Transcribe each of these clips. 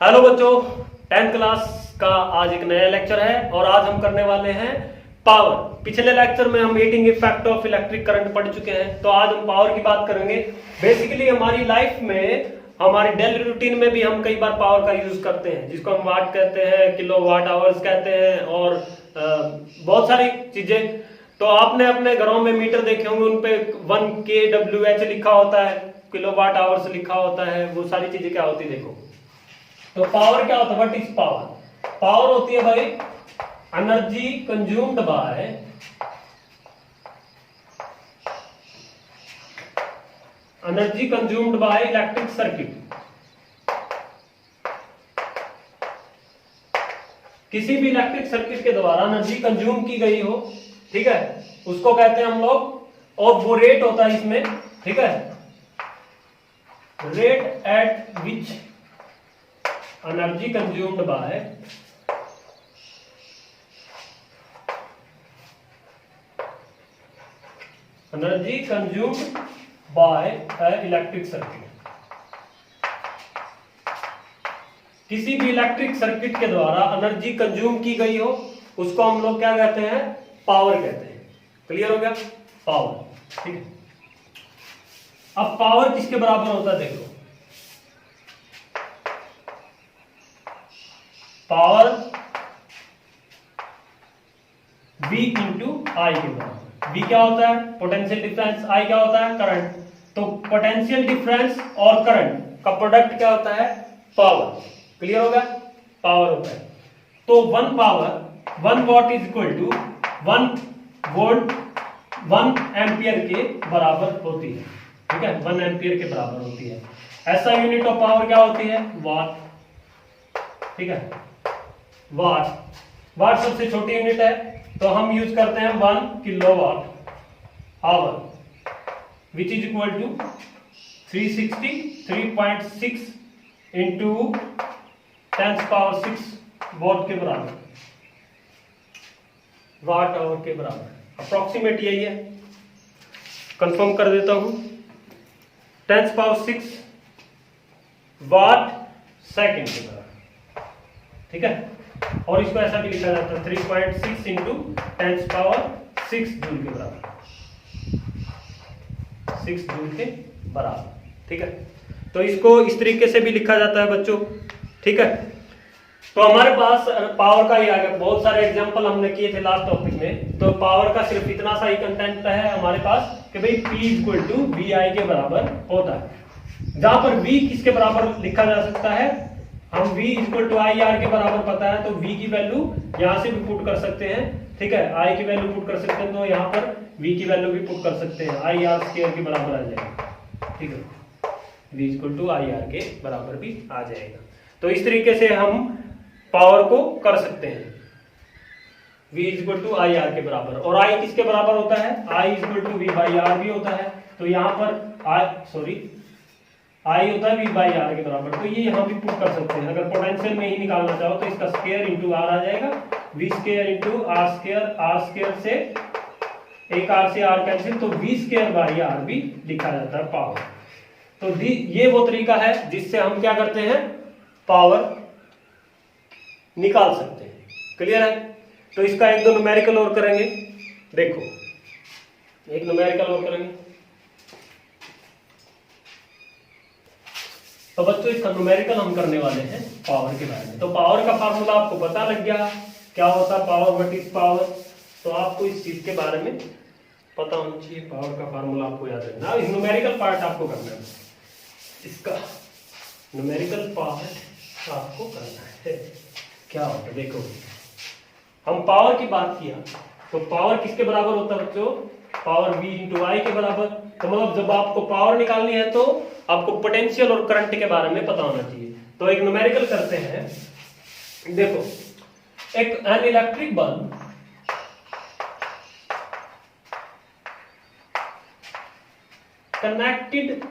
Hello बच्चों, 10th class का आज एक नया लेक्चर है और आज हम करने वाले हैं पावर। पिछले लेक्चर में हम heating effect of electric current पढ़ चुके हैं, तो आज हम पावर की बात करेंगे। बेसिकली हमारी लाइफ में, हमारी डेली रूटीन में भी हम कई बार पावर का यूज करते हैं, जिसको हम वाट कहते हैं, किलो वाट आवर्स कहते हैं और बहुत सारी चीजें। तो आपने अपने घरों में मीटर देखे होंगे, उन पे 1 kWh लिखा होता है, किलो वाट आवर्स लिखा होता है। वो सारी चीजें क्या होती है देखो। तो पावर क्या होता है? What is power? पावर होती है भाई energy consumed by electric circuit. किसी भी इलेक्ट्रिक सर्किट के द्वारा एनर्जी कंज्यूम की गई हो, ठीक है, उसको कहते हैं हम लोग, और वो रेट होता है इसमें, ठीक है, rate at which energy consumed by electric circuit. किसी भी इलेक्ट्रिक सर्किट के द्वारा एनर्जी कंज्यूम की गई हो, उसको हम लोग क्या कहते हैं? पावर कहते हैं। क्लियर हो गया? पावर, ठीक है। अब पावर किसके बराबर होता है देखो। पावर V इंटू आई के बराबर। V क्या होता है? Potential difference. I क्या होता है? करंट। तो पोटेंशियल डिफरेंस और करंट का प्रोडक्ट क्या होता है? पावर। क्लियर हो गया? पावर होता है। तो 1 power 1 watt is equal to 1 volt 1 ampere के बराबर होती है, ठीक है, 1 एम्पियर के बराबर होती है। ऐसा यूनिट ऑफ पावर क्या होती है? वाट, ठीक है, वाट। वाट सबसे छोटी यूनिट है, तो हम यूज करते हैं 1 kilowatt hour, which is equal to 363.6 into 10⁶ watt के बराबर, वाट आवर के बराबर। अप्रोक्सीमेट यही है, कंफर्म कर देता हूं, 10⁶ वाट सेकेंड के बराबर, ठीक है। और इसको ऐसा भी लिखा जाता है 3.6 इंटू 10⁶ जूल के बराबर, 6 जूल के बराबर, ठीक है। तो इसको इस तरीके से भी लिखा जाता है बच्चों, ठीक है। तो हमारे पास पावर का ही आ गया, बहुत सारे एग्जांपल हमने किए थे लास्ट टॉपिक में। तो पावर का सिर्फ इतना सा ही कंटेंट है हमारे पास कि भाई P इक्वल टू वी आई के बराबर होता है। जहां पर V किसके बराबर लिखा जा सकता है? हम V equal to I R के बराबर पता है, तो V की वैल्यू यहां से भी पुट कर सकते हैं, ठीक है। I की वैल्यू पुट कर सकते हैं, तो यहाँ पर V की वैल्यू भी पुट कर सकते हैं, आई आर स्क्वायर के बराबर आ जाएगा, ठीक है। V equal to I R के बराबर भी आ जाएगा। तो इस तरीके से हम पावर को कर सकते हैं, V equal to I R के बराबर। और I किसके बराबर होता है? I equal to V by R भी होता है। तो यहाँ पर I होता है V बाई आर के बराबर, तो ये यहाँ भी पुट कर सकते हैं। अगर पोटेंशियल में ही निकालना चाहो तो इसका स्क्वायर इंटू आर आ जाएगा, V square into R square से एक आर से आर कैंसिल, तो V स्क्वायर बाई आर भी लिखा जाता है पावर। तो ये वो तरीका है जिससे हम क्या करते हैं? पावर निकाल सकते हैं। क्लियर है? तो इसका एक दो न्यूमेरिकल और करेंगे, देखो एक न्यूमेरिकल और करेंगे। तो बच्चों इसका न्यूमेरिकल हम करने वाले हैं पावर के बारे में। तो पावर का फार्मूला आपको पता लग गया, क्या होता है पावर, व्हाट इज पावर। तो आपको इस चीज के बारे में पता होना चाहिए, पावर का फार्मूला आपको याद रखना। इस न्यूमेरिकल पार्ट आपको करना है, इसका न्यूमेरिकल पार्ट आपको करना है। क्या होता है देखो, हम पावर की बात किया, तो पावर किसके बराबर होता है बच्चों? पावर V इंटू आई के बराबर। तो मतलब जब आपको पावर निकालनी है तो आपको पोटेंशियल और करंट के बारे में पता होना चाहिए। तो एक न्यूमेरिकल करते हैं, देखो, एक an electric bulb connected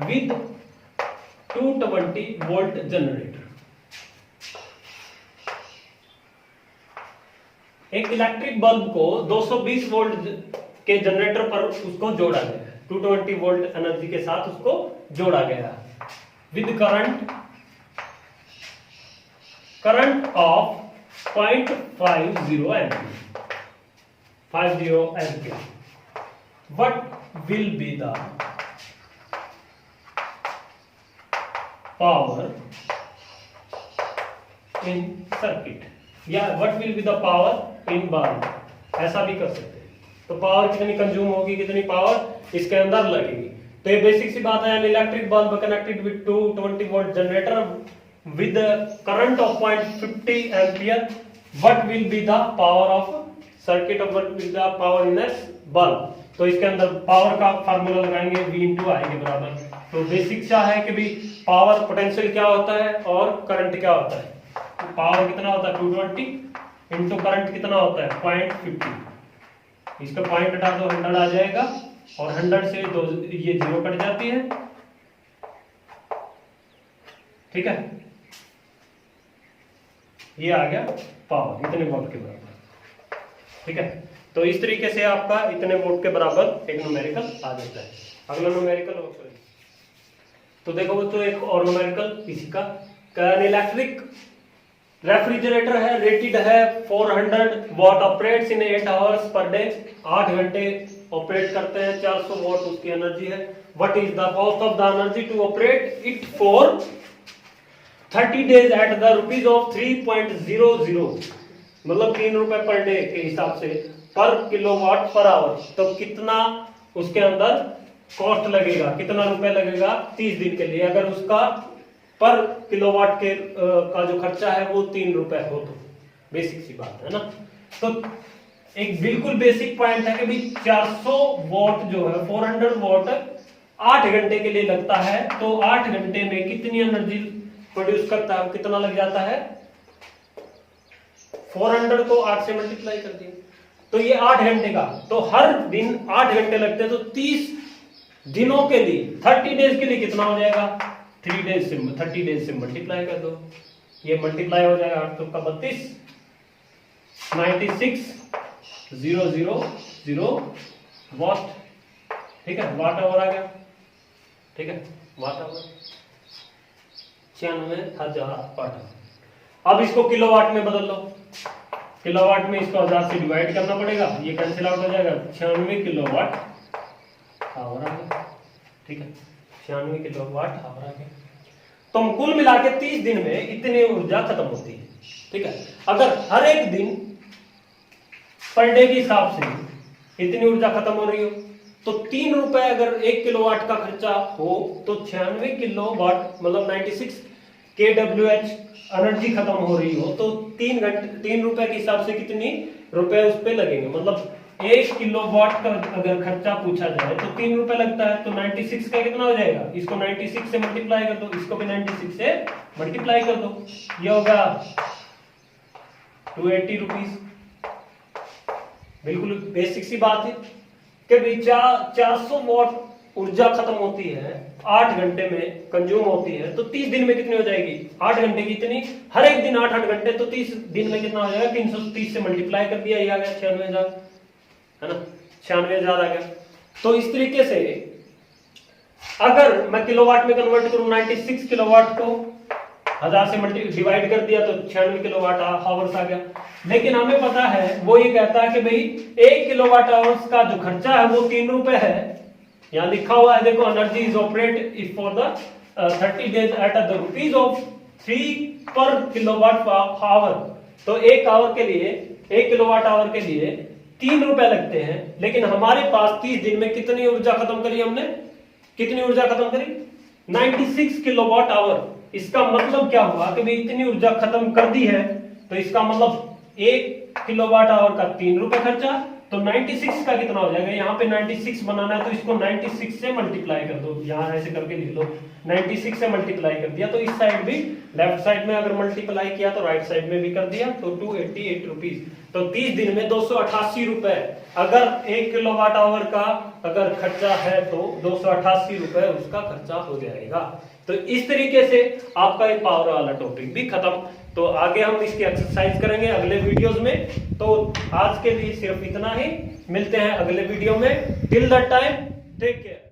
with 220 volt generator. एक इलेक्ट्रिक बल्ब को 220 वोल्ट के जनरेटर पर उसको जोड़ा गया है, 220 वोल्ट एनर्जी के साथ उसको जोड़ा गया with current of 0.50 ampere what will be the power in circuit या what will be the power in bulb, ऐसा भी कर सकते हैं। तो पावर कितनी कंज्यूम होगी, कितनी पावर इसके अंदर लगेगी। तो ये बेसिक सी बात है। An electric bulb connected with 220 volt generator with a current of 0.50 ampere, what will be the power of circuit of what will be the power in a bulb। तो इसके अंदर पावर का फार्मूला लगाएंगे V into I के बराबर। तो basic क्या है कि भी पावर पोटेंशियल क्या होता है और करंट क्या होता है। तो पावर कितना होता है 220 इंटू करंट कितना होता है 0.50। इसका पॉइंट हटा दो 100 आ जाएगा और 100 से दो ये जीरो कट जाती है, ठीक है। ये आ गया पावर इतने वोल्ट के बराबर, ठीक है। तो इस तरीके से आपका इतने वोल्ट के बराबर एक न्यूमेरिकल आ जाता है। अगला न्यूमेरिकल तो देखो बच्चों एक और न्यूमेरिकल इसी का इलेक्ट्रिक रेफ्रिजरेटर है, रेटेड है 400 what, operates in 8 hours per day, 8 घंटे ऑपरेट करते हैं, 400 वॉट उसकी एनर्जी है। What is the cost of the energy to operate it for 30 days at the rupees of 3.00, मतलब 3 रुपए पर डे के हिसाब से पर किलोवाट पर आवर। तो कितना उसके अंदर कॉस्ट लगेगा, कितना रुपए लगेगा 30 दिन के लिए, अगर उसका पर किलोवाट के का जो खर्चा है वो 3 रुपए हो। तो बेसिक सी बात है ना। तो एक बिल्कुल बेसिक पॉइंट है कि भाई 400 वॉट जो है 400 वॉट 8 घंटे के लिए लगता है, तो 8 घंटे में कितनी एनर्जी प्रोड्यूस करता है, कितना लग जाता है 400 को 8 से मल्टीप्लाई कर दिए तो ये 8 घंटे का। तो हर दिन 8 घंटे लगते हैं, तो 30 दिनों के लिए 30 डेज के लिए कितना हो जाएगा 30 डेज से मल्टीप्लाई कर दो, ये मल्टीप्लाई हो जाएगा 8 का 32 96,000 वॉट, ठीक है। वाट आवर आ गया, ठीक है। वाट आवर 96,000 वाट। अब इसको किलोवाट में बदल लो, किलोवाट में इसको 1000 से डिवाइड करना पड़ेगा, ये कैंसिल आउट हो जाएगा 96 किलोवाट आवर आ गया, ठीक है। 96 किलोवाट आवर आ गया। तो कुल मिला के 30 दिन में इतनी ऊर्जा खत्म होती है, ठीक है। अगर हर एक दिन पर डे के हिसाब से इतनी ऊर्जा खत्म हो रही हो तो 3 रुपए अगर 1 किलोवाट का खर्चा हो तो 96 किलोवाट मतलब 96 kWh एनर्जी खत्म हो रही हो तो 3 रुपए के हिसाब से कितनी रुपए उस पे लगेंगे। मतलब 1 किलोवाट का अगर खर्चा पूछा जाए तो 3 रुपए लगता है, तो 96 का कितना हो जाएगा, इसको 96 से मल्टीप्लाई कर दो, इसको भी 96 से मल्टीप्लाई कर दो, ये होगा 280 रुपीज। बिल्कुल बेसिक सी बात है कि भाई 400 वॉट ऊर्जा खत्म होती है 8 घंटे में कंज्यूम होती है, तो 30 दिन में कितनी हो जाएगी 8 घंटे की इतनी, हर एक दिन 8 घंटे, तो 30 दिन में कितना हो जाएगा 330 से मल्टीप्लाई कर दिया, ये आ गया 96,000, है ना, 96,000 आ गया। तो इस तरीके से अगर मैं किलोवाट में कन्वर्ट करूं 96 किलोवाट को 1000 से डिवाइड कर दिया तो 96 किलोवाट आवर्स आ गया। लेकिन हमें पता है वो ये कहता है कि भाई 1 किलोवाट आवर्स का जो खर्चा है वो 3 रुपए है। यहाँ लिखा हुआ है देखो, energy is operate if for the 30 days at the rupees of 3 पर किलोवाट आवर। तो 1 आवर के लिए 1 किलोवाट आवर के लिए 3 रुपए लगते हैं, लेकिन हमारे पास 30 दिन में कितनी ऊर्जा खत्म करी हमने, कितनी ऊर्जा खत्म करी 96 किलोवाट आवर। इसका मतलब क्या हुआ कि भाई इतनी ऊर्जा खत्म कर दी है, तो इसका मतलब 1 किलोवाट आवर का 3 रुपए खर्चा, तो 96 का कितना हो जाएगा, यहाँ पे 96 बनाना है तो इसको 96 से मल्टीप्लाई कर दो, यहाँ ऐसे करके लिख लो 96 से मल्टीप्लाई कर दिया, तो इस साइड भी लेफ्ट साइड में अगर मल्टीप्लाई किया तो राइट साइड में भी कर दिया, तो 288 रुपीज। तो 30 दिन में 288 रुपए अगर 1 किलोवाट आवर का अगर खर्चा है तो 288 रुपए उसका खर्चा हो जाएगा। तो इस तरीके से आपका ये पावर वाला टॉपिक भी खत्म। तो आगे हम इसकी एक्सरसाइज करेंगे अगले वीडियोस में। तो आज के लिए सिर्फ इतना ही, मिलते हैं अगले वीडियो में। Till that time take care.